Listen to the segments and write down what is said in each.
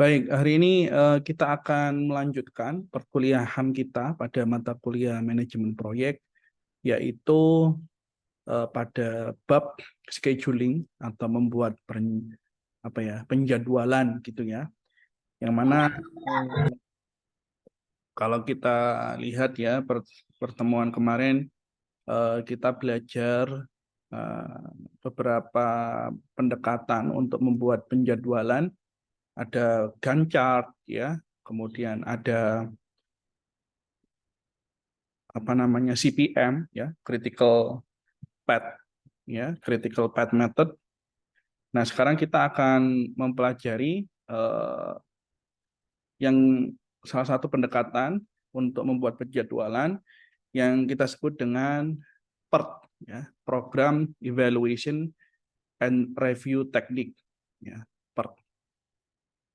Baik, hari ini kita akan melanjutkan perkuliahan kita pada mata kuliah manajemen proyek, yaitu pada bab scheduling atau membuat penjadwalan gitu ya. Yang mana kalau kita lihat ya pertemuan kemarin kita belajar eh, beberapa pendekatan untuk membuat penjadwalan. Ada Gantt chart ya, kemudian ada CPM ya, critical path method. Nah, sekarang kita akan mempelajari yang salah satu pendekatan untuk membuat penjadwalan yang kita sebut dengan PERT ya, Program Evaluation and Review Technique ya, PERT.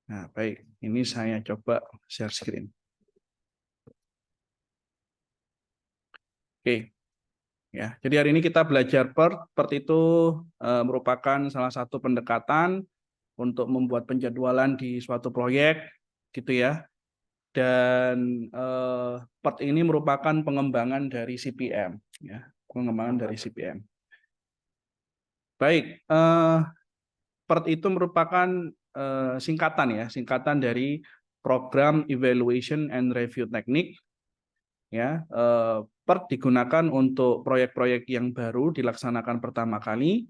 Nah, baik, ini saya coba share screen. Oke. Ya, jadi hari ini kita belajar PERT. PERT itu merupakan salah satu pendekatan untuk membuat penjadwalan di suatu proyek, gitu ya. Dan PERT ini merupakan pengembangan dari CPM, ya, pengembangan dari CPM. Baik, PERT itu merupakan singkatan dari Program Evaluation and Review Technique. Ya, PERT digunakan untuk proyek-proyek yang baru dilaksanakan pertama kali,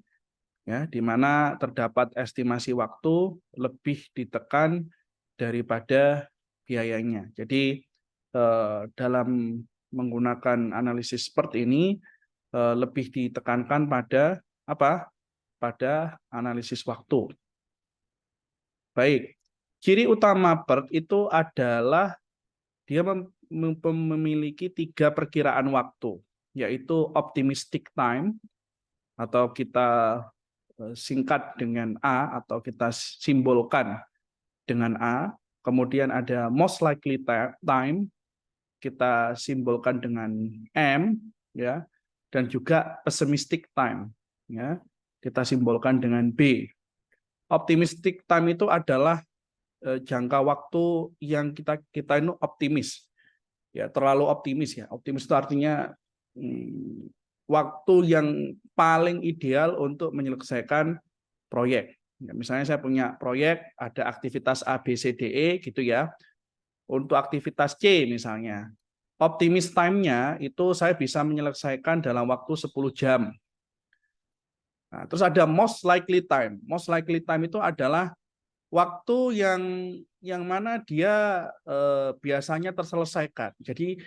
ya, di mana terdapat estimasi waktu lebih ditekan daripada biayanya. Jadi dalam menggunakan analisis seperti ini lebih ditekankan pada apa? Pada analisis waktu. Baik, ciri utama PERT itu adalah dia memiliki 3 perkiraan waktu, yaitu optimistic time atau kita singkat dengan A atau kita simbolkan dengan A. Kemudian ada most likely time, kita simbolkan dengan M, ya, dan juga pessimistic time, ya, kita simbolkan dengan B. Optimistic time itu adalah jangka waktu yang kita itu optimis, ya, terlalu optimis ya. Optimis itu artinya waktu yang paling ideal untuk menyelesaikan proyek. Ya, misalnya saya punya proyek, ada aktivitas A, B, C, D, E gitu ya. Untuk aktivitas C misalnya, optimis time-nya itu saya bisa menyelesaikan dalam waktu 10 jam. Nah, terus ada most likely time. Most likely time itu adalah waktu yang mana dia biasanya terselesaikan. Jadi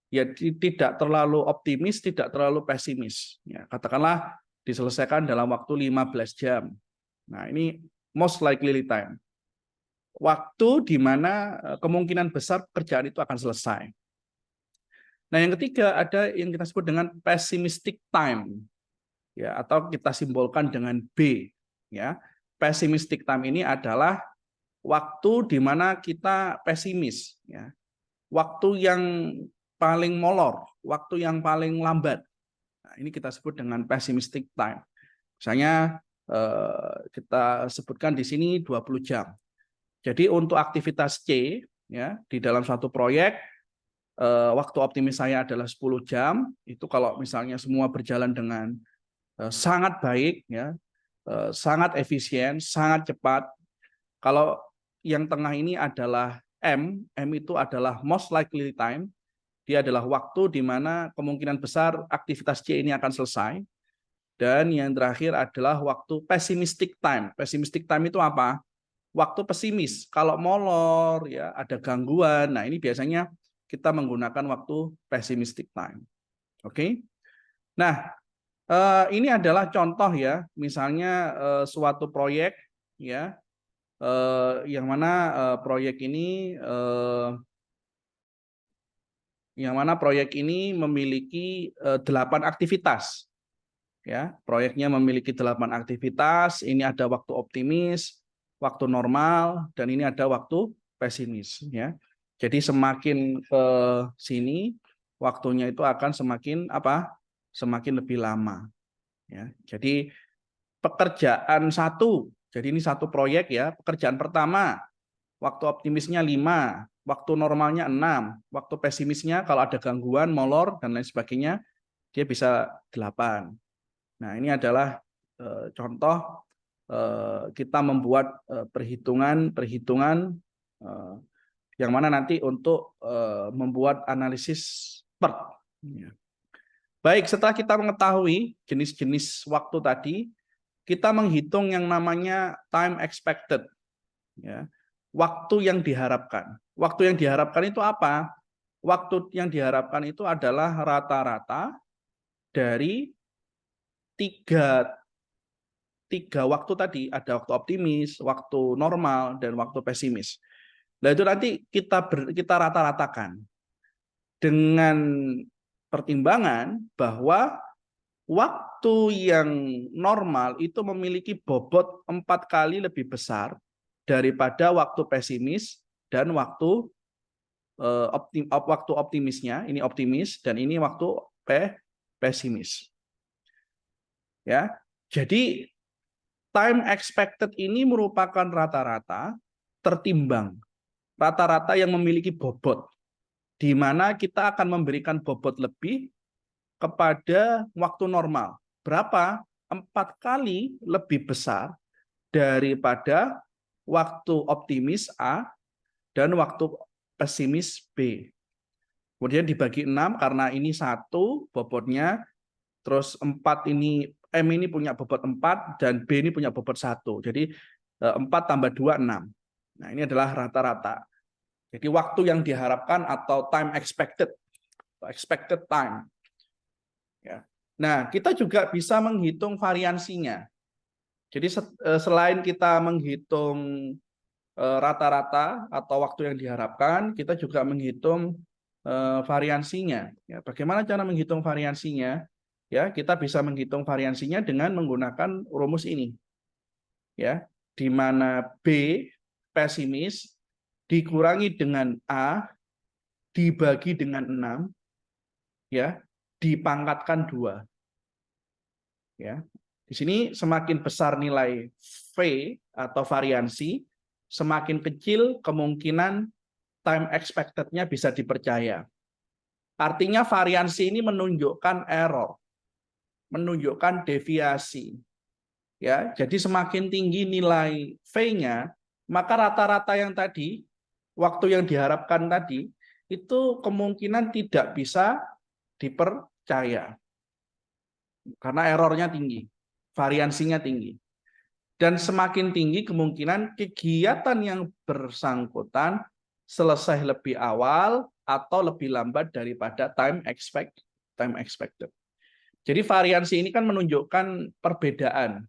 ya tidak terlalu optimis, tidak terlalu pesimis. Ya, katakanlah diselesaikan dalam waktu 15 jam. Nah, ini most likely time. Waktu di mana kemungkinan besar pekerjaan itu akan selesai. Nah, yang ketiga ada yang kita sebut dengan pessimistic time. Ya, atau kita simbolkan dengan B, ya. Pessimistic time ini adalah waktu di mana kita pesimis, ya. Waktu yang paling molor, waktu yang paling lambat. Nah, ini kita sebut dengan pessimistic time. Misalnya kita sebutkan di sini 20 jam. Jadi untuk aktivitas C, ya, di dalam suatu proyek waktu optimis saya adalah 10 jam. Itu kalau misalnya semua berjalan dengan sangat baik, ya, sangat efisien, sangat cepat. Kalau yang tengah ini adalah M itu adalah most likely time. Dia adalah waktu di mana kemungkinan besar aktivitas C ini akan selesai. Dan yang terakhir adalah waktu pessimistic time. Pessimistic time itu apa? Waktu pesimis. Kalau molor, ya, ada gangguan. Nah, ini biasanya kita menggunakan waktu pessimistic time. Oke. Nah, ini adalah contoh ya, misalnya suatu proyek, ya, yang mana proyek ini memiliki 8 aktivitas, ya. Proyeknya memiliki 8 aktivitas. Ini ada waktu optimis, waktu normal, dan ini ada waktu pesimis, ya. Jadi semakin ke sini waktunya itu akan semakin semakin lebih lama, ya. Jadi pekerjaan satu, jadi ini satu proyek ya, pekerjaan pertama waktu optimisnya 5, waktu normalnya 6, waktu pesimisnya kalau ada gangguan, molor, dan lain sebagainya, dia bisa 8. Nah, ini adalah contoh kita membuat perhitungan yang mana nanti untuk membuat analisis PERT. Baik, setelah kita mengetahui jenis-jenis waktu tadi, kita menghitung yang namanya time expected. Ya. Waktu yang diharapkan. Waktu yang diharapkan itu apa? Waktu yang diharapkan itu adalah rata-rata dari tiga waktu tadi. Ada waktu optimis, waktu normal, dan waktu pesimis. Nah, itu nanti kita rata-ratakan dengan pertimbangan bahwa waktu yang normal itu memiliki bobot 4 kali lebih besar daripada waktu pesimis dan waktu optimisnya. Ini optimis dan ini waktu pesimis. Ya, jadi time expected ini merupakan rata-rata tertimbang, rata-rata yang memiliki bobot, di mana kita akan memberikan bobot lebih kepada waktu normal. Berapa? 4 kali lebih besar daripada waktu optimis A dan waktu pesimis B. Kemudian dibagi 6 karena ini 1 bobotnya, terus 4 ini, M ini punya bobot 4 dan B ini punya bobot 1. Jadi 4 tambah 2, 6. Nah, ini adalah rata-rata. Jadi waktu yang diharapkan atau time expected time. Ya. Nah, kita juga bisa menghitung variansinya. Jadi selain kita menghitung rata-rata atau waktu yang diharapkan, kita juga menghitung variansinya. Ya, bagaimana cara menghitung variansinya? Ya, kita bisa menghitung variansinya dengan menggunakan rumus ini. Ya, di mana B pesimis dikurangi dengan A dibagi dengan 6, ya, dipangkatkan 2. Ya. Di sini semakin besar nilai V atau variansi, semakin kecil kemungkinan time expected-nya bisa dipercaya. Artinya variansi ini menunjukkan error, menunjukkan deviasi. Ya, jadi semakin tinggi nilai V-nya, maka rata-rata yang tadi, waktu yang diharapkan tadi, itu kemungkinan tidak bisa dipercaya. Karena errornya tinggi, variansinya tinggi. Dan semakin tinggi kemungkinan kegiatan yang bersangkutan selesai lebih awal atau lebih lambat daripada time expected. Jadi variansi ini kan menunjukkan perbedaan.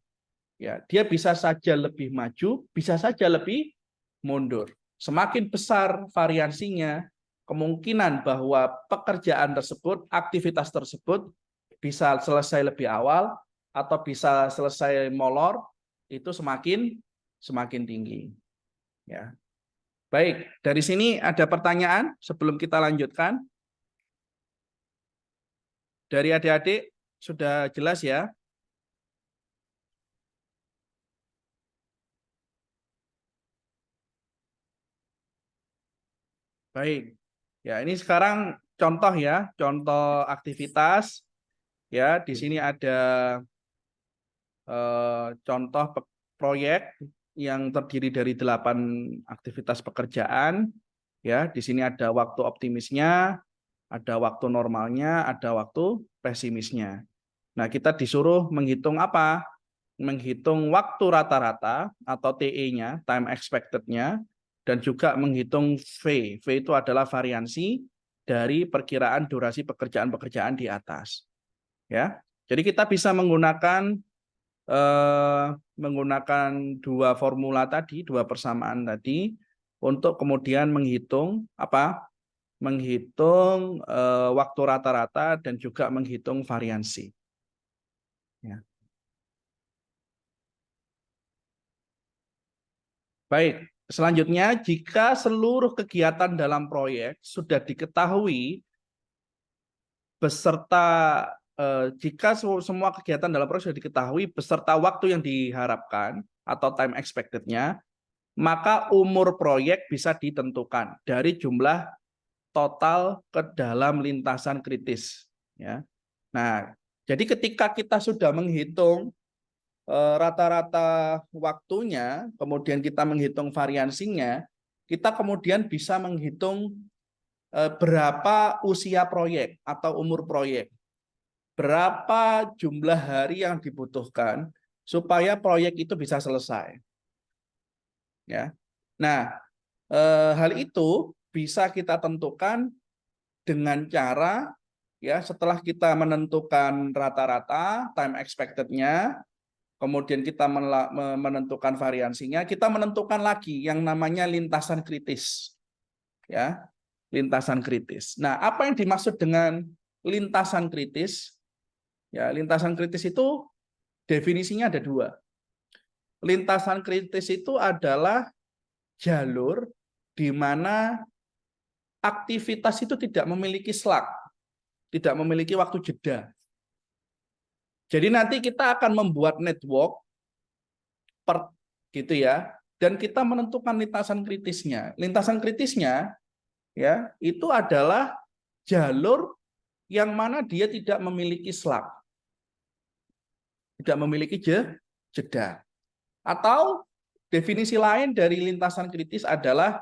Ya, dia bisa saja lebih maju, bisa saja lebih mundur. Semakin besar variansinya, kemungkinan bahwa pekerjaan tersebut, aktivitas tersebut bisa selesai lebih awal atau bisa selesai molor, itu semakin tinggi. Ya. Baik, dari sini ada pertanyaan sebelum kita lanjutkan. Dari adik-adik sudah jelas ya? Baik. Ya, ini sekarang contoh ya, contoh aktivitas. Ya, di sini ada contoh proyek yang terdiri dari 8 aktivitas pekerjaan. Ya, di sini ada waktu optimisnya, ada waktu normalnya, ada waktu pesimisnya. Nah, kita disuruh menghitung apa? Menghitung waktu rata-rata atau TE-nya, time expected-nya, dan juga menghitung V. V itu adalah variansi dari perkiraan durasi pekerjaan-pekerjaan di atas. Ya, jadi kita bisa menggunakan dua formula tadi, dua persamaan tadi, untuk kemudian menghitung apa? Menghitung waktu rata-rata dan juga menghitung variansi. Ya. Baik, selanjutnya jika seluruh kegiatan dalam proyek sudah diketahui beserta jika semua kegiatan dalam proyek sudah diketahui beserta waktu yang diharapkan atau time expected-nya, maka umur proyek bisa ditentukan dari jumlah total ke dalam lintasan kritis. Ya. Nah, jadi ketika kita sudah menghitung rata-rata waktunya, kemudian kita menghitung variansinya, kita kemudian bisa menghitung berapa usia proyek atau umur proyek, berapa jumlah hari yang dibutuhkan supaya proyek itu bisa selesai. Ya. Nah, hal itu bisa kita tentukan dengan cara ya setelah kita menentukan rata-rata time expected-nya, kemudian kita menentukan variansinya, kita menentukan lagi yang namanya lintasan kritis. Ya, lintasan kritis. Nah, apa yang dimaksud dengan lintasan kritis? Ya, lintasan kritis itu definisinya ada dua. Lintasan kritis itu adalah jalur di mana aktivitas itu tidak memiliki slack, tidak memiliki waktu jeda. Jadi nanti kita akan membuat network gitu ya, dan kita menentukan lintasan kritisnya. Lintasan kritisnya ya itu adalah jalur yang mana dia tidak memiliki slack, tidak memiliki jeda. Atau definisi lain dari lintasan kritis adalah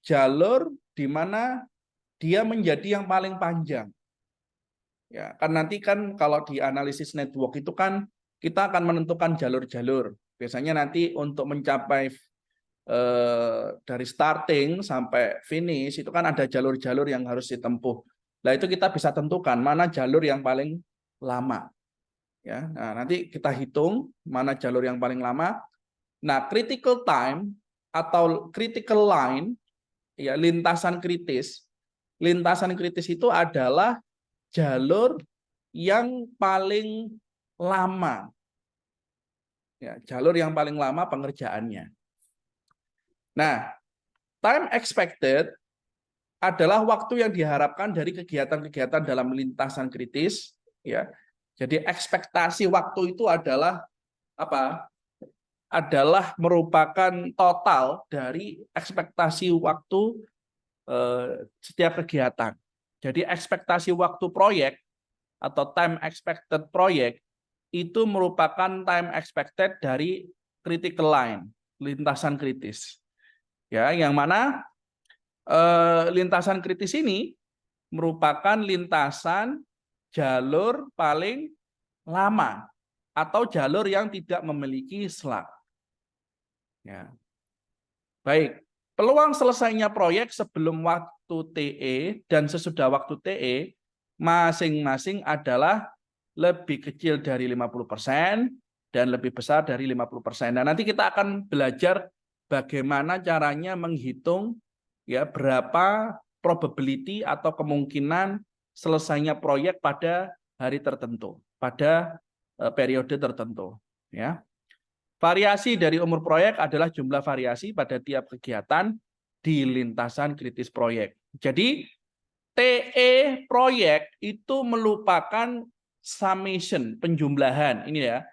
jalur di mana dia menjadi yang paling panjang. Ya, kan nanti kan kalau di analisis network itu kan kita akan menentukan jalur-jalur. Biasanya nanti untuk mencapai dari starting sampai finish itu kan ada jalur-jalur yang harus ditempuh. Nah, itu kita bisa tentukan mana jalur yang paling lama. Ya, nah, nanti kita hitung mana jalur yang paling lama. Nah, critical time atau critical line, ya lintasan kritis. Lintasan kritis itu adalah jalur yang paling lama. Ya, jalur yang paling lama pengerjaannya. Nah, time expected adalah waktu yang diharapkan dari kegiatan-kegiatan dalam lintasan kritis. Ya, jadi ekspektasi waktu itu adalah apa? Adalah merupakan total dari ekspektasi waktu setiap kegiatan. Jadi ekspektasi waktu proyek atau time expected proyek itu merupakan time expected dari critical line, lintasan kritis. Ya, yang mana lintasan kritis ini merupakan lintasan jalur paling lama atau jalur yang tidak memiliki slack. Ya. Baik, peluang selesainya proyek sebelum waktu TE dan sesudah waktu TE masing-masing adalah lebih kecil dari 50% dan lebih besar dari 50%. Nah, nanti kita akan belajar bagaimana caranya menghitung ya berapa probability atau kemungkinan selesainya proyek pada hari tertentu, pada periode tertentu, ya. Variasi dari umur proyek adalah jumlah variasi pada tiap kegiatan di lintasan kritis proyek. Jadi TE proyek itu merupakan summation, penjumlahan. Ini ya.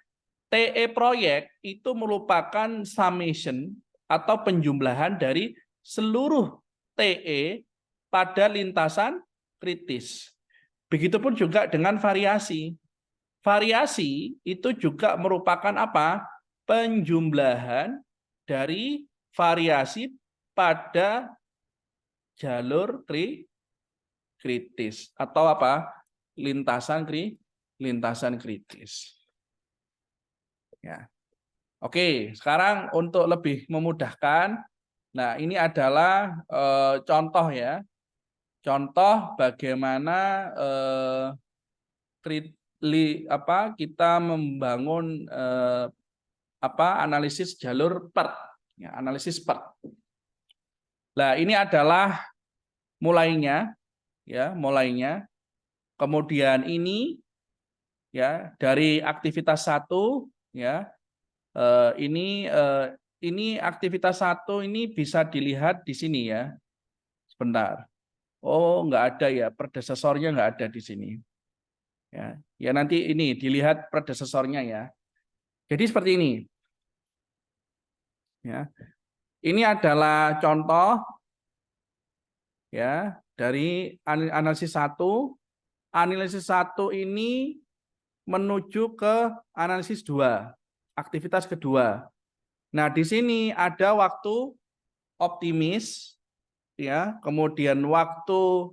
TE proyek itu merupakan summation atau penjumlahan dari seluruh TE pada lintasan kritis. Begitupun juga dengan variasi. Variasi itu juga merupakan apa? Penjumlahan dari variasi pada jalur kritis atau apa? Lintasan kritis. Ya. Oke, sekarang untuk lebih memudahkan, nah ini adalah contoh ya. Contoh bagaimana kita membangun analisis jalur PERT, ya, analisis PERT. Nah, ini adalah mulainya, ya, mulainya. Kemudian ini, ya, dari aktivitas 1, ya, ini aktivitas 1 ini bisa dilihat di sini ya. Sebentar. Oh, nggak ada ya, predesesornya nggak ada di sini. Ya, ya nanti ini dilihat predesesornya ya. Jadi seperti ini. Ya. Ini adalah contoh ya dari analisis 1. Analisis 1 ini menuju ke analisis 2, aktivitas kedua. Nah, di sini ada waktu optimis ya, kemudian waktu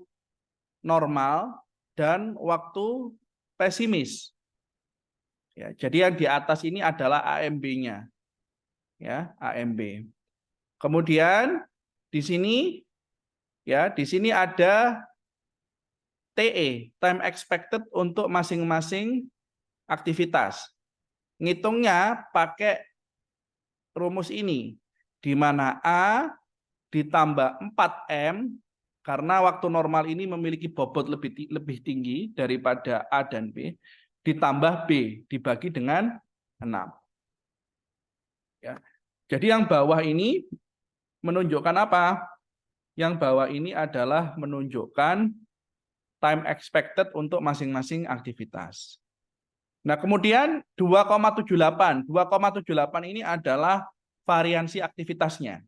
normal dan waktu pesimis. Ya, jadi yang di atas ini adalah AMB-nya. Ya, AMB. Kemudian di sini ya, di sini ada TE, time expected untuk masing-masing aktivitas. Ngitungnya pakai rumus ini, di mana A ditambah 4M, karena waktu normal ini memiliki bobot lebih tinggi daripada A dan B, ditambah B, dibagi dengan 6. Ya. Jadi yang bawah ini menunjukkan apa? Yang bawah ini adalah menunjukkan time expected untuk masing-masing aktivitas. Nah, kemudian 2,78. 2,78 ini adalah variansi aktivitasnya.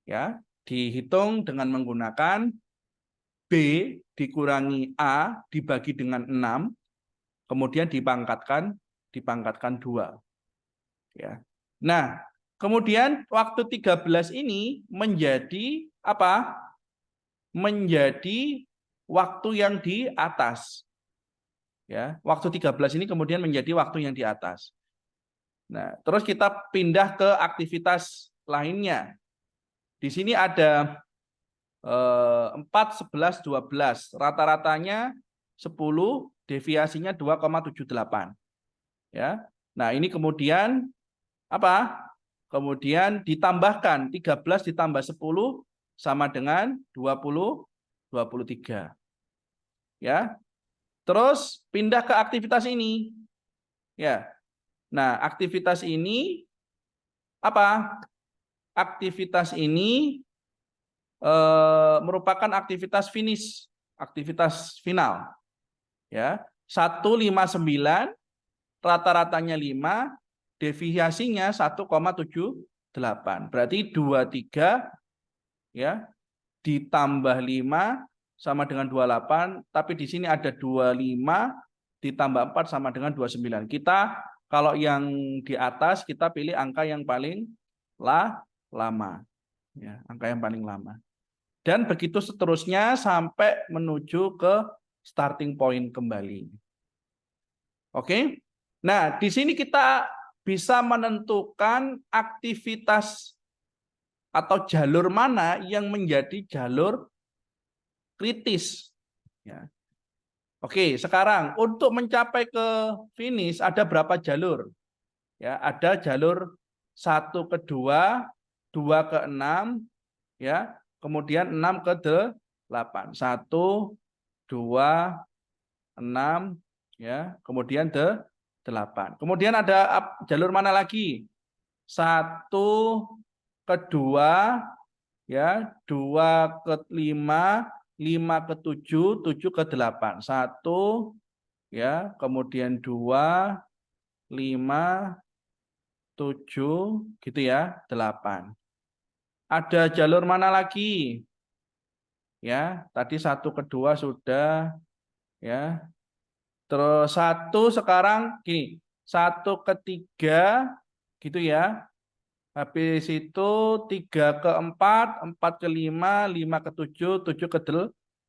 Ya, dihitung dengan menggunakan B dikurangi A dibagi dengan 6, kemudian dipangkatkan 2. Ya. Nah, kemudian waktu 13 ini menjadi apa? Menjadi waktu yang di atas. Ya, waktu 13 ini kemudian menjadi waktu yang di atas. Nah, terus kita pindah ke aktivitas lainnya. Di sini ada 4, 11, 12. Rata-ratanya 10, deviasinya 2,78. Ya. Nah, ini kemudian apa? Kemudian ditambahkan 13 ditambah 10 sama dengan 23. Ya. Terus pindah ke aktivitas ini. Ya. Nah, aktivitas ini apa? Aktivitas ini merupakan aktivitas finish, aktivitas final. Ya. 159, rata-ratanya 5, deviasinya 1,78. Berarti 23 ya ditambah 5 sama dengan 28, tapi di sini ada 25 ditambah 4 sama dengan 29. Kita kalau yang di atas kita pilih angka yang paling lama. Ya, angka yang paling lama. Dan begitu seterusnya sampai menuju ke starting point kembali. Oke. Nah, di sini kita bisa menentukan aktivitas atau jalur mana yang menjadi jalur kritis. Ya. Oke, sekarang untuk mencapai ke finish ada berapa jalur? Ya, ada jalur 1 ke 2, 2 ke 6, ya, kemudian 6 ke 8. 1, 2, 6, ya, kemudian 8. Kemudian ada jalur mana lagi? 1 ke 2, ya, 2 ke 5, 5 ke 7, 7 ke 8. 1, ya, kemudian 2, 5, 7, gitu ya, 8. Ada jalur mana lagi? Ya, tadi 1 ke 2 sudah, ya. Terus 1 sekarang gini, 1 ke 3, gitu ya. Habis itu 3 ke 4, 4 ke 5, 5 ke 7, 7 ke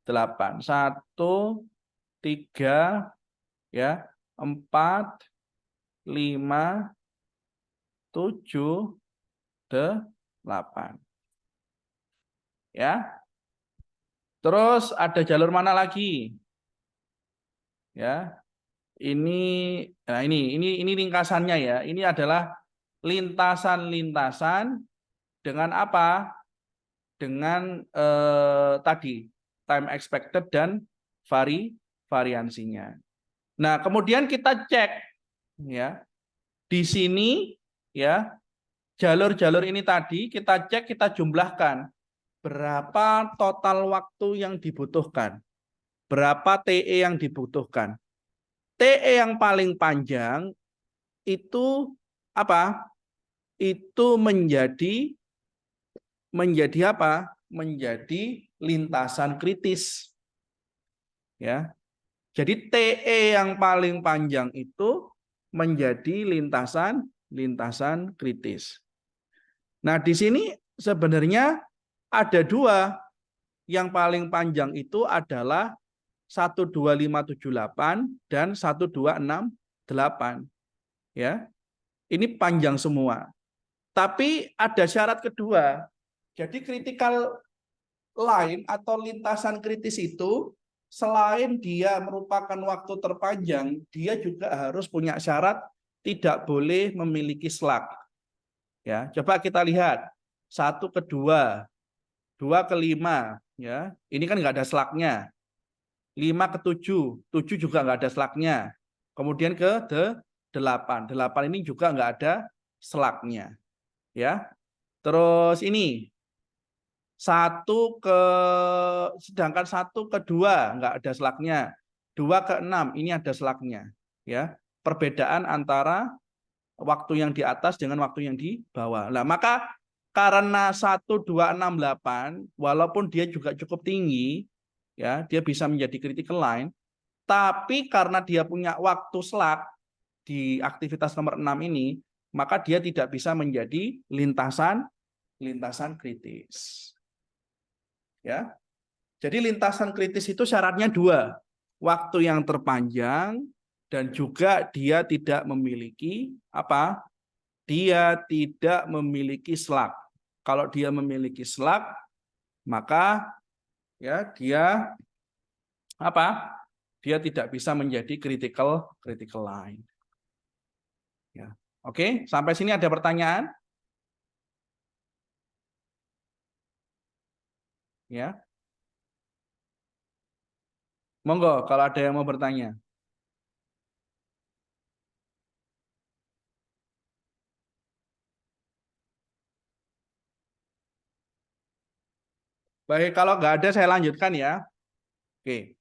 8. 1, 3, ya, 4, 5, 7, 8. Ya. Terus ada jalur mana lagi? Ya. Ini ringkasannya ya. Ini adalah lintasan-lintasan dengan apa? Dengan tadi time expected dan variansinya. Nah, kemudian kita cek ya. Di sini ya, jalur-jalur ini tadi kita cek, kita jumlahkan berapa total waktu yang dibutuhkan. Berapa TE yang dibutuhkan. TE yang paling panjang itu apa? Itu menjadi menjadi apa? Menjadi lintasan kritis. Ya. Jadi TE yang paling panjang itu menjadi lintasan kritis. Nah, di sini sebenarnya ada dua. Yang paling panjang itu adalah 12578 dan 1268. Ya. Ini panjang semua. Tapi ada syarat kedua. Jadi critical line atau lintasan kritis itu selain dia merupakan waktu terpanjang, dia juga harus punya syarat tidak boleh memiliki slack. Ya, coba kita lihat 1 ke 2, 2 ke 5, ya. Ini kan nggak ada slacknya. 5 ke 7, 7 juga nggak ada slacknya. Kemudian ke 8, 8 ini juga nggak ada slacknya. Ya, terus ini sedangkan 1 ke 2 nggak ada slacknya. 2 ke 6 ini ada slacknya. Ya, perbedaan antara waktu yang di atas dengan waktu yang di bawah. Nah, maka karena 1268 walaupun dia juga cukup tinggi, ya, dia bisa menjadi critical line, tapi karena dia punya waktu slack di aktivitas nomor 6 ini, maka dia tidak bisa menjadi lintasan kritis. Ya. Jadi lintasan kritis itu syaratnya dua. Waktu yang terpanjang dan juga dia tidak memiliki apa? Dia tidak memiliki slack. Kalau dia memiliki slack, maka ya dia apa? Dia tidak bisa menjadi critical line. Ya. Oke, sampai sini ada pertanyaan? Ya. Monggo kalau ada yang mau bertanya. Baik, kalau nggak ada saya lanjutkan ya. Oke.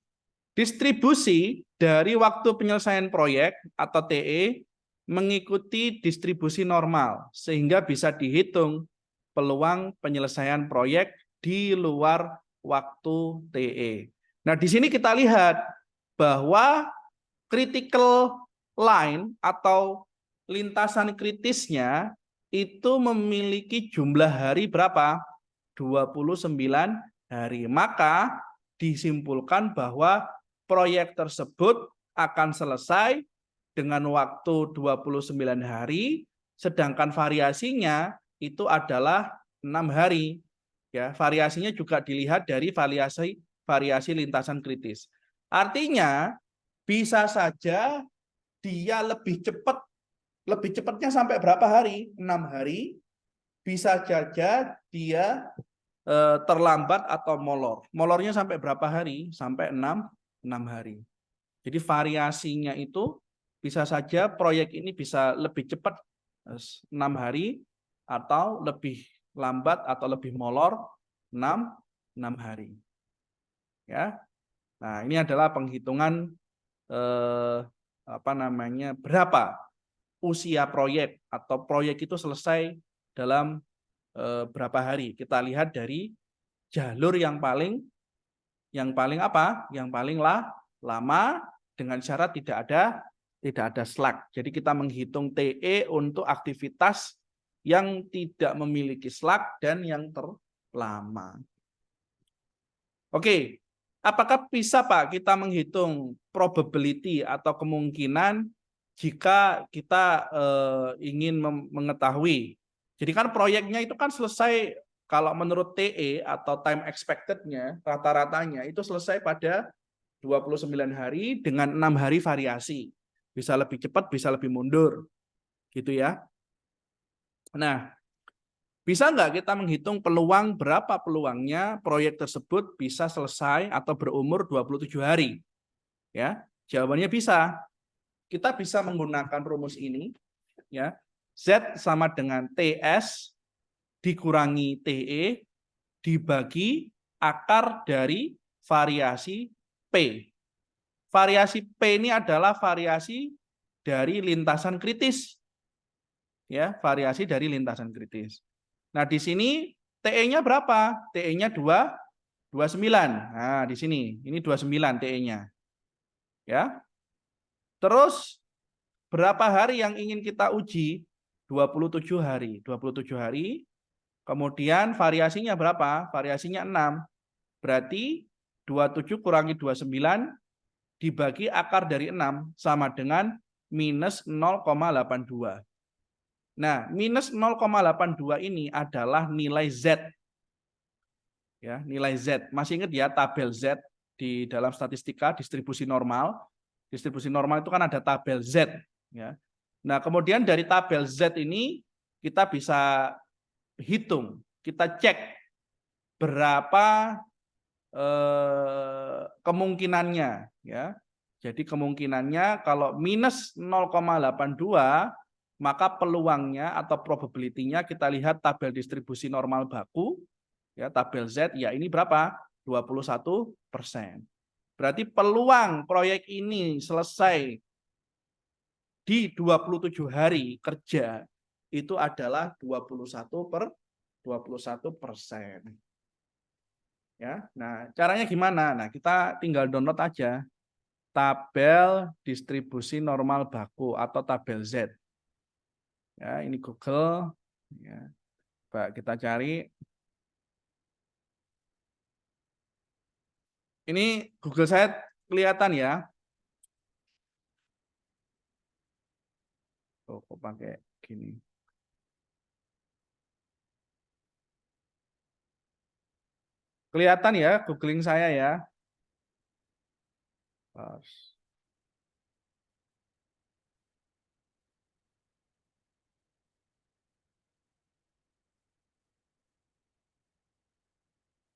Distribusi dari waktu penyelesaian proyek atau TE mengikuti distribusi normal sehingga bisa dihitung peluang penyelesaian proyek di luar waktu TE. Nah, di sini kita lihat bahwa critical line atau lintasan kritisnya itu memiliki jumlah hari berapa? 29 hari. Maka disimpulkan bahwa proyek tersebut akan selesai dengan waktu 29 hari, sedangkan variasinya itu adalah 6 hari. Ya, variasinya juga dilihat dari variasi lintasan kritis. Artinya bisa saja dia lebih cepatnya sampai berapa hari? 6 hari. Bisa saja dia terlambat atau molor. Molornya sampai berapa hari? Sampai 6 hari. Jadi variasinya itu bisa saja proyek ini bisa lebih cepat 6 hari atau lebih lambat atau lebih molor 6 hari. Ya. Nah, ini adalah penghitungan berapa usia proyek atau proyek itu selesai dalam berapa hari. Kita lihat dari jalur yang paling apa? Yang paling lama dengan syarat tidak ada slack. Jadi kita menghitung TE untuk aktivitas yang tidak memiliki slack dan yang terlama. Oke, apakah bisa Pak kita menghitung probability atau kemungkinan jika kita ingin mengetahui. Jadi kan proyeknya itu kan selesai kalau menurut TE atau time expected-nya, rata-ratanya itu selesai pada 29 hari dengan 6 hari variasi. Bisa lebih cepat, bisa lebih mundur. Gitu ya. Nah, bisa nggak kita menghitung peluang berapa peluangnya proyek tersebut bisa selesai atau berumur 27 hari? Ya, jawabannya bisa. Kita bisa menggunakan rumus ini, ya. Z sama dengan TS dikurangi TE dibagi akar dari variasi P. Variasi P ini adalah variasi dari lintasan kritis. Ya, variasi dari lintasan kritis. Nah, di sini TE-nya berapa? TE-nya 29. Nah, di sini. Ini 29 TE-nya. Ya. Terus berapa hari yang ingin kita uji? 27 hari. 27 hari. Kemudian variasinya berapa? Variasinya 6. Berarti 27 kurangi 29 dibagi akar dari 6 sama dengan minus 0,82. Nah, minus 0,82 ini adalah nilai Z. Ya, nilai Z. Masih ingat ya tabel Z di dalam statistika distribusi normal. Distribusi normal itu kan ada tabel Z. Ya. Nah, kemudian dari tabel Z ini kita bisa hitung, kita cek berapa kemungkinannya. Ya. Jadi kemungkinannya kalau minus 0,82 maka peluangnya atau probability-nya kita lihat tabel distribusi normal baku, ya tabel Z, ya ini berapa? 21%. Berarti peluang proyek ini selesai di 27 hari kerja itu adalah 21%. Ya, nah caranya gimana? Nah kita tinggal download aja tabel distribusi normal baku atau tabel Z. Ya, ini Google. Ya, coba kita cari. Ini Google saya kelihatan ya. Oh, kok pakai gini. Kelihatan ya googling saya ya.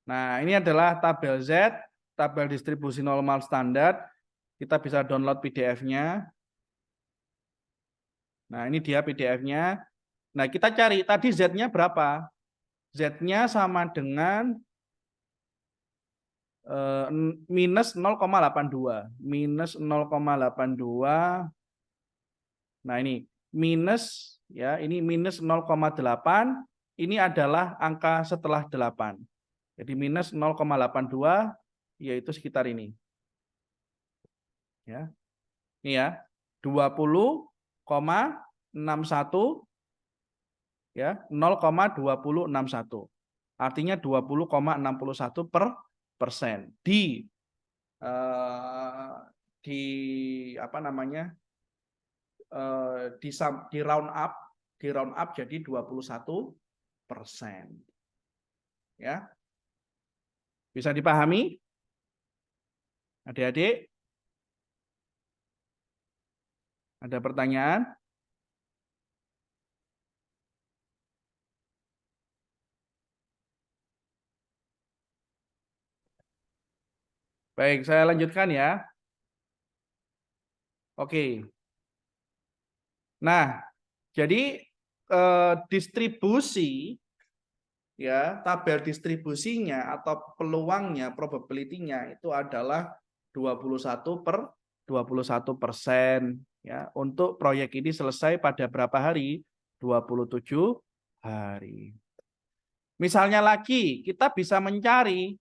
Nah, ini adalah tabel Z, tabel distribusi normal standar. Kita bisa download PDF-nya. Nah, ini dia PDF-nya. Nah, kita cari tadi Z-nya berapa? Z-nya sama dengan minus 0,82. Minus 0,82. Nah, ini minus ya, ini minus 0,8. Ini adalah angka setelah 8. Jadi minus 0,82 yaitu sekitar ini. Ya. Ini ya. 20,61 ya, 0,2061. Artinya 20,61% eh, di apa namanya? Di round up jadi 21%. Ya. Bisa dipahami? Adik-adik? Ada pertanyaan? Baik, saya lanjutkan ya. Oke. Nah, jadi distribusi ya, tabel distribusinya atau peluangnya, probability-nya itu adalah 21% ya. Untuk proyek ini selesai pada berapa hari? 27 hari. Misalnya lagi, kita bisa mencari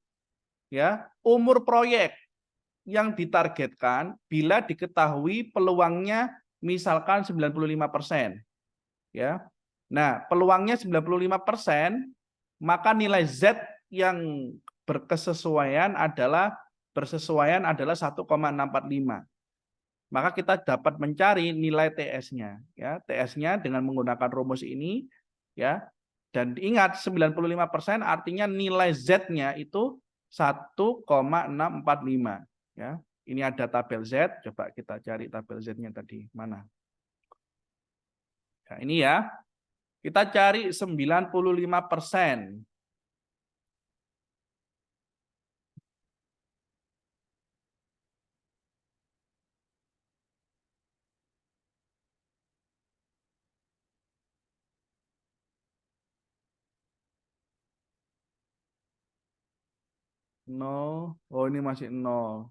ya, umur proyek yang ditargetkan bila diketahui peluangnya misalkan 95%. Ya. Nah, peluangnya 95%, maka nilai Z yang bersesuaian adalah 1,645. Maka kita dapat mencari nilai TS-nya, ya. TS-nya dengan menggunakan rumus ini, ya. Dan ingat 95% artinya nilai Z-nya itu 1,645, ya. Ini ada tabel Z, coba kita cari tabel Z-nya tadi mana. Nah, ini ya. Kita cari 95%. Nol. Oh, ini masih nol.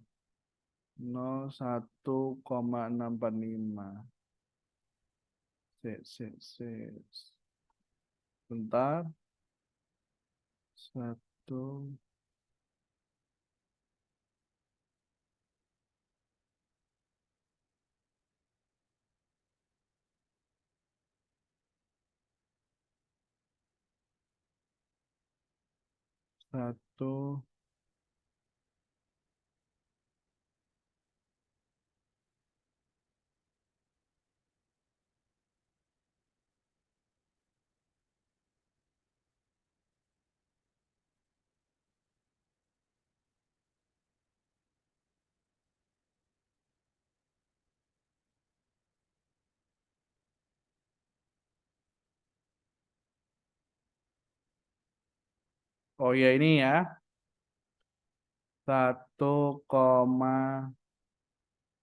1,645. Bentar. 1 1 Oh ya ini ya 1,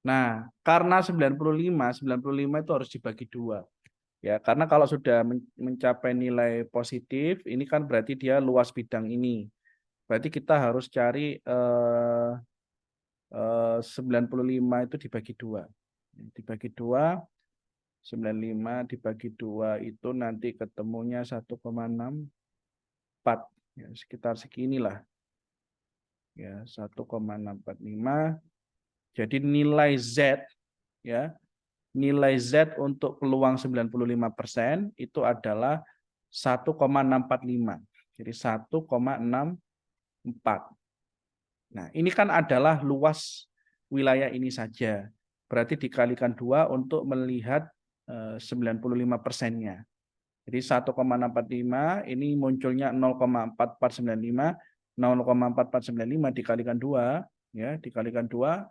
nah karena 95 itu harus dibagi 2 ya karena kalau sudah mencapai nilai positif ini kan berarti dia luas bidang ini berarti kita harus cari 95 itu dibagi 2 dibagi 2 95 dibagi 2 itu nanti ketemunya 1,64 ya, sekitar seginilah ya 1,645 jadi nilai Z ya nilai Z untuk peluang 95% itu adalah 1,645 jadi 1,64 nah ini kan adalah luas wilayah ini saja berarti dikalikan 2 untuk melihat 95%-nya jadi 1,645 ini munculnya 0,4495 0,4495 dikalikan 2 ya dikalikan 2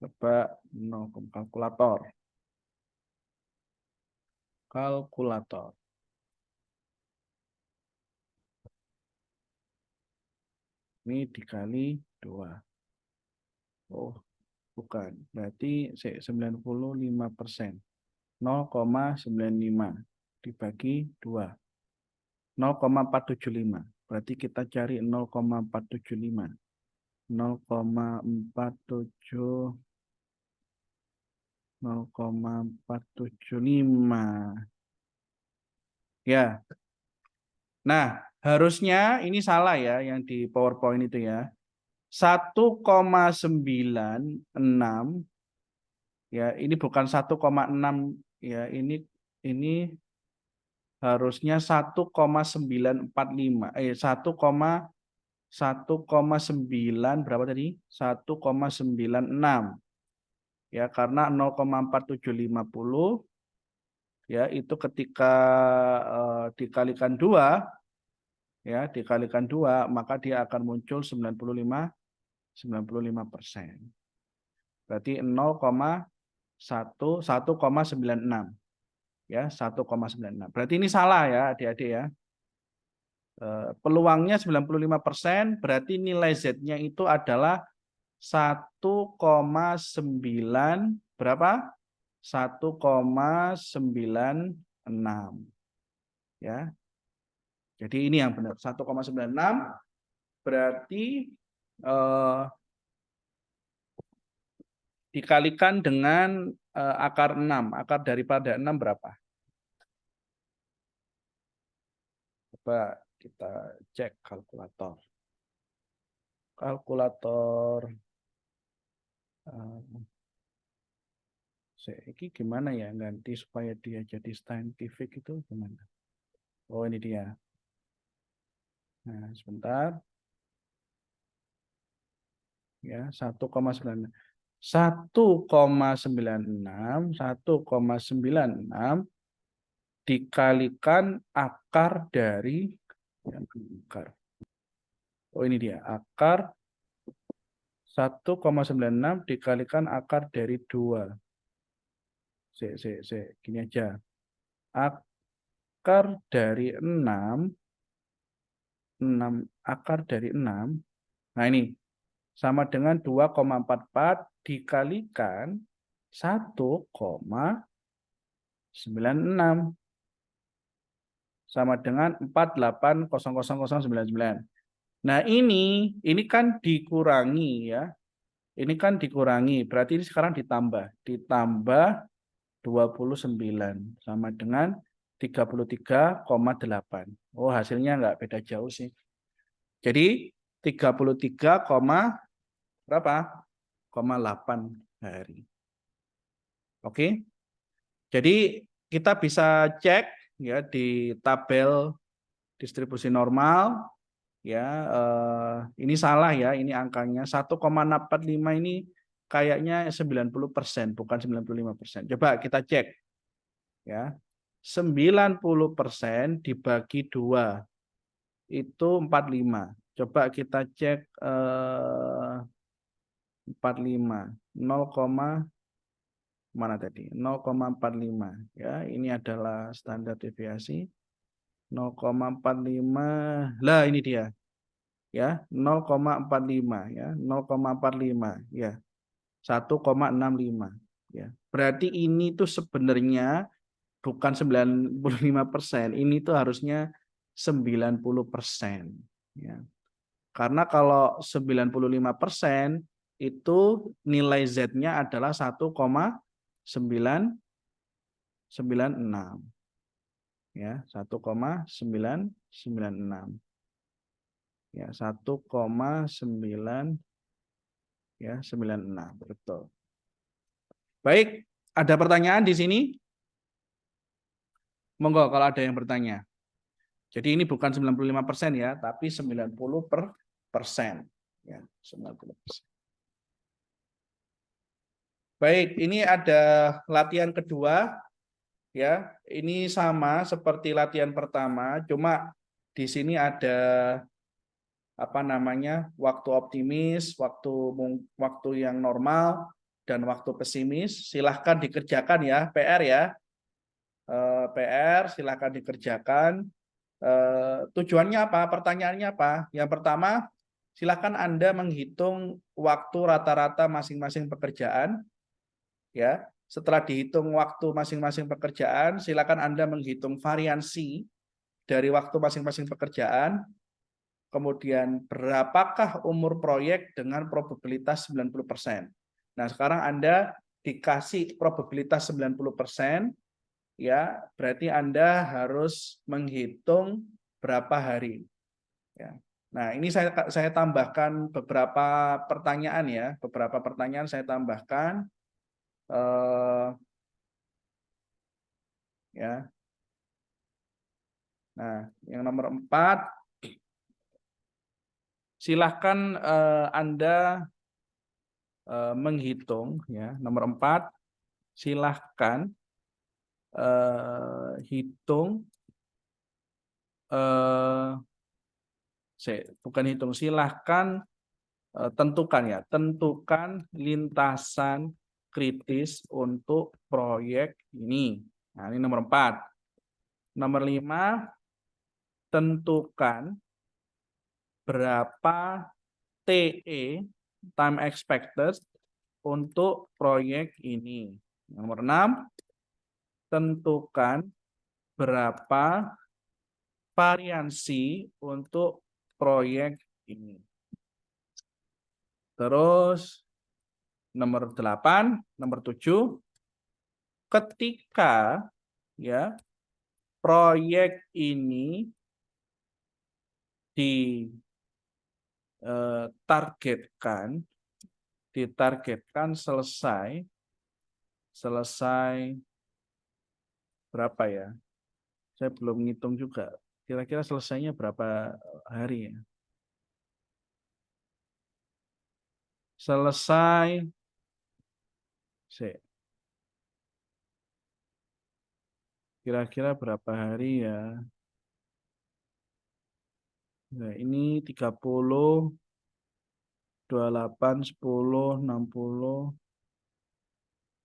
coba kalkulator ini dikali 2 oh bukan berarti 95% 0,95 dibagi 2 0,475 berarti kita cari 0,475 0,475 ya nah harusnya ini salah ya yang di PowerPoint itu ya 1,96 ya ini bukan 1,6 ya ini harusnya 1,945 1,9 berapa tadi 1,96 ya karena 0,4750 ya itu ketika dikalikan 2 ya dikalikan 2 maka dia akan muncul 95%. Berarti 1,96 ya 1,96. Berarti ini salah ya adik-adik ya. Peluangnya 95% berarti nilai Z-nya itu adalah 1,9 berapa? 1,96 ya. Jadi ini yang benar 1,96 berarti dikalikan dengan akar 6. Akar daripada 6 berapa? Coba kita cek kalkulator. Kalkulator. Ini gimana ya ganti supaya dia jadi scientific itu gimana? Oh ini dia. Nah sebentar. Ya 1,96. 1,96 dikalikan akar dari akar. Oh ini dia akar 1,96 dikalikan akar dari 2. Gini aja. Akar dari 6 akar dari 6. Nah ini sama dengan 2,44 dikalikan 1,96 sama dengan 48,00099. Nah, ini kan dikurangi ya. Ini kan dikurangi, berarti ini sekarang ditambah 29 sama dengan 33,8. Oh, hasilnya nggak beda jauh sih. Jadi 33, berapa? 8 hari. Oke. Jadi kita bisa cek ya di tabel distribusi normal ya, ini salah ya, ini angkanya 1,45 ini kayaknya 90%, bukan 95%. Coba kita cek ya. 90% dibagi 2 itu 45. Coba kita cek 45, 0, mana tadi? 0,45 ya. Ini adalah standar deviasi 0,45. Lah ini dia. Ya, 0,45 ya, 0,45 ya. 1,65 ya. Berarti ini tuh sebenarnya bukan 95%, ini tuh harusnya 90% ya. Karena kalau 95% itu nilai Z-nya adalah 1,996 ya, 1,996 ya, 1,9 ya 96 betul. Baik, ada pertanyaan di sini? Monggo kalau ada yang bertanya. Jadi ini bukan 95% ya, tapi 90%. Ya, 90%. Baik, ini ada latihan kedua. Ya, ini sama seperti latihan pertama, cuma di sini ada apa namanya, waktu optimis, waktu yang normal, dan waktu pesimis. Silahkan dikerjakan ya, PR ya. PR silahkan dikerjakan. Tujuannya apa? Pertanyaannya apa? Yang pertama, silakan Anda menghitung waktu rata-rata masing-masing pekerjaan. Ya, setelah dihitung waktu masing-masing pekerjaan, silakan Anda menghitung variansi dari waktu masing-masing pekerjaan. Kemudian berapakah umur proyek dengan probabilitas 90%. Nah, sekarang Anda dikasih probabilitas 90%. Ya, berarti Anda harus menghitung berapa hari. Ya. Nah, ini saya tambahkan beberapa pertanyaan ya, beberapa pertanyaan saya tambahkan. Ya. Nah, yang nomor 4, silahkan Anda menghitung ya. Nomor 4, silahkan hitung bukan hitung, silahkan tentukan ya, tentukan lintasan kritis untuk proyek ini. Nah, ini nomor 4. Nomor 5, tentukan berapa TE, time expected, untuk proyek ini. Nomor 6, tentukan berapa variansi untuk proyek ini. Terus nomor 8, nomor 7, ketika ya proyek ini ditargetkan selesai berapa ya? Saya belum ngitung juga. Kira-kira selesainya berapa hari ya? Selesai kira-kira berapa hari ya? Nah, ini 30, 28, 10, 60,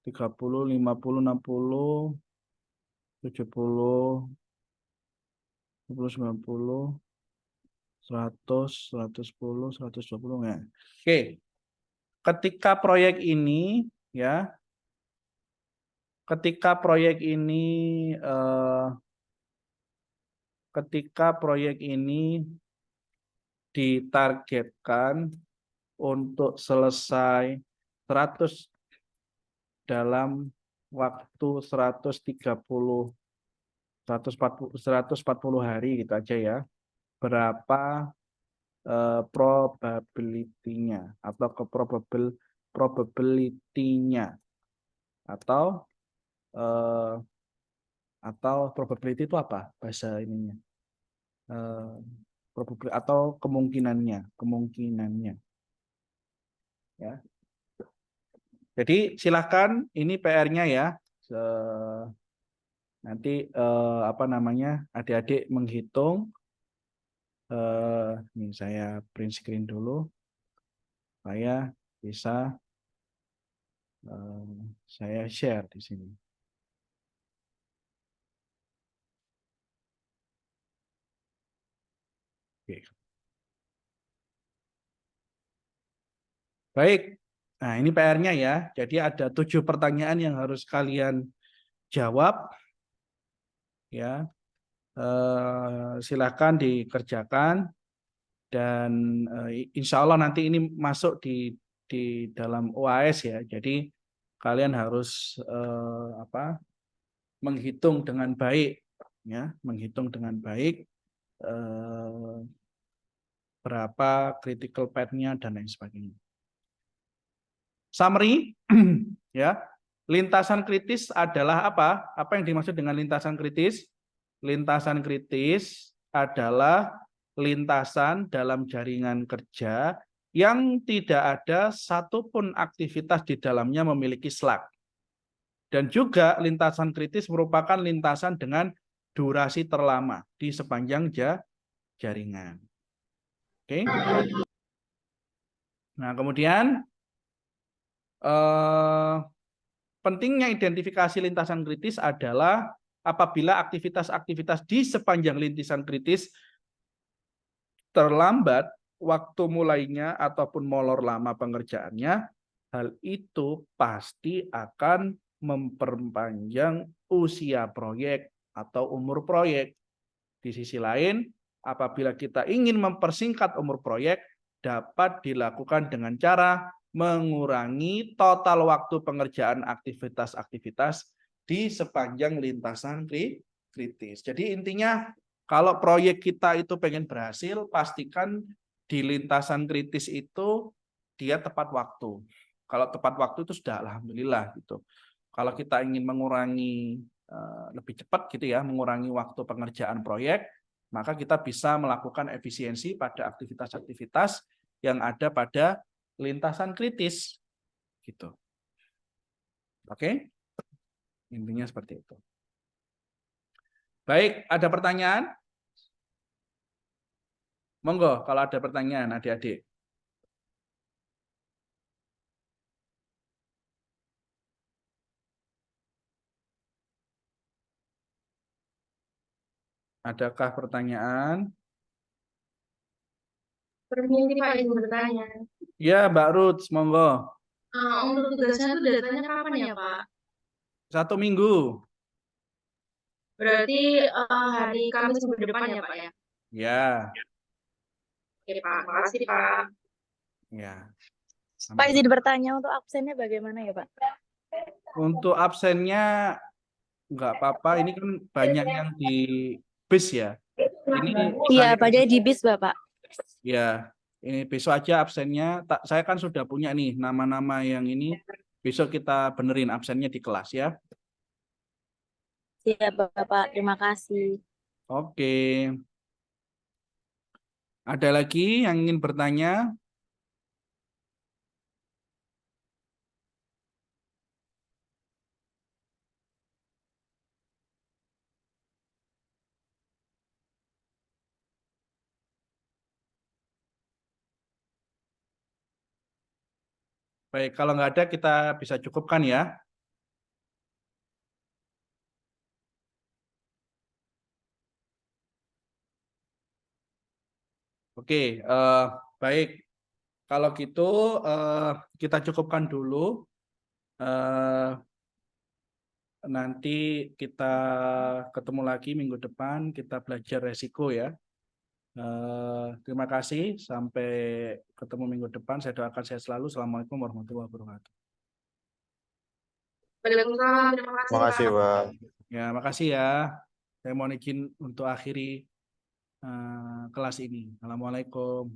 30, 50, 60, 70, 90, 100, 110, 120 ya. Oke. Ketika proyek ini ya, ketika proyek ditargetkan untuk selesai 100 dalam waktu 130 140 hari gitu aja ya. Berapa probability-nya atau probability-nya atau probability itu apa bahasa ininya? Atau kemungkinannya ya. Jadi silakan ini PR-nya ya. Nanti apa namanya, adik-adik menghitung. Ini saya print screen dulu supaya bisa saya share di sini. Oke. Baik, nah ini PR-nya ya. Jadi ada 7 pertanyaan yang harus kalian jawab. Ya, silakan dikerjakan dan insya Allah nanti ini masuk di dalam UAS ya. Jadi kalian harus menghitung dengan baik, ya, menghitung dengan baik berapa critical path-nya dan lain sebagainya. Summary, ya, lintasan kritis adalah apa? Apa yang dimaksud dengan lintasan kritis? Lintasan kritis adalah lintasan dalam jaringan kerja yang tidak ada satupun aktivitas di dalamnya memiliki slack. Dan juga lintasan kritis merupakan lintasan dengan durasi terlama di sepanjang jaringan. Oke. Nah, kemudian pentingnya identifikasi lintasan kritis adalah apabila aktivitas-aktivitas di sepanjang lintasan kritis terlambat waktu mulainya ataupun molor lama pengerjaannya, hal itu pasti akan memperpanjang usia proyek atau umur proyek. Di sisi lain, apabila kita ingin mempersingkat umur proyek, dapat dilakukan dengan cara mengurangi total waktu pengerjaan aktivitas-aktivitas di sepanjang lintasan kritis. Jadi intinya kalau proyek kita itu pengen berhasil, pastikan di lintasan kritis itu dia tepat waktu. Kalau tepat waktu itu sudah alhamdulillah gitu. Kalau kita ingin mengurangi lebih cepat gitu ya, mengurangi waktu pengerjaan proyek, maka kita bisa melakukan efisiensi pada aktivitas-aktivitas yang ada pada lintasan kritis gitu. Oke? Intinya seperti itu. Baik, ada pertanyaan? Monggo kalau ada pertanyaan adik-adik. Adakah pertanyaan? Permisi Pak, izin bertanya. Ya, Mbak Ruth, monggo. Untuk tugasnya itu datanya kapan ya Pak? 1 minggu. Berarti hari Kamis minggu depan ya Pak ya? Ya. Oke Pak, makasih Pak. Ya. Pak, izin bertanya untuk absennya bagaimana ya Pak? Untuk absennya nggak apa-apa. Ini kan banyak yang di bis ya. Ini Iya, banyak di bis Bapak. Ya, ini besok aja absennya. Saya kan sudah punya nih nama-nama yang ini. Besok kita benerin absennya di kelas ya. Siap Bapak, terima kasih. Oke. Ada lagi yang ingin bertanya? Baik, kalau nggak ada kita bisa cukupkan ya. Oke, baik. Kalau gitu kita cukupkan dulu. Nanti kita ketemu lagi minggu depan. Kita belajar resiko ya. Terima kasih. Sampai ketemu minggu depan. Saya doakan sehat selalu. Assalamualaikum warahmatullahi wabarakatuh. Waalaikumsalam, terima kasih Makasih, Pak. Pak. Ya, makasih ya. Saya mohon izin untuk akhiri kelas ini. Assalamualaikum.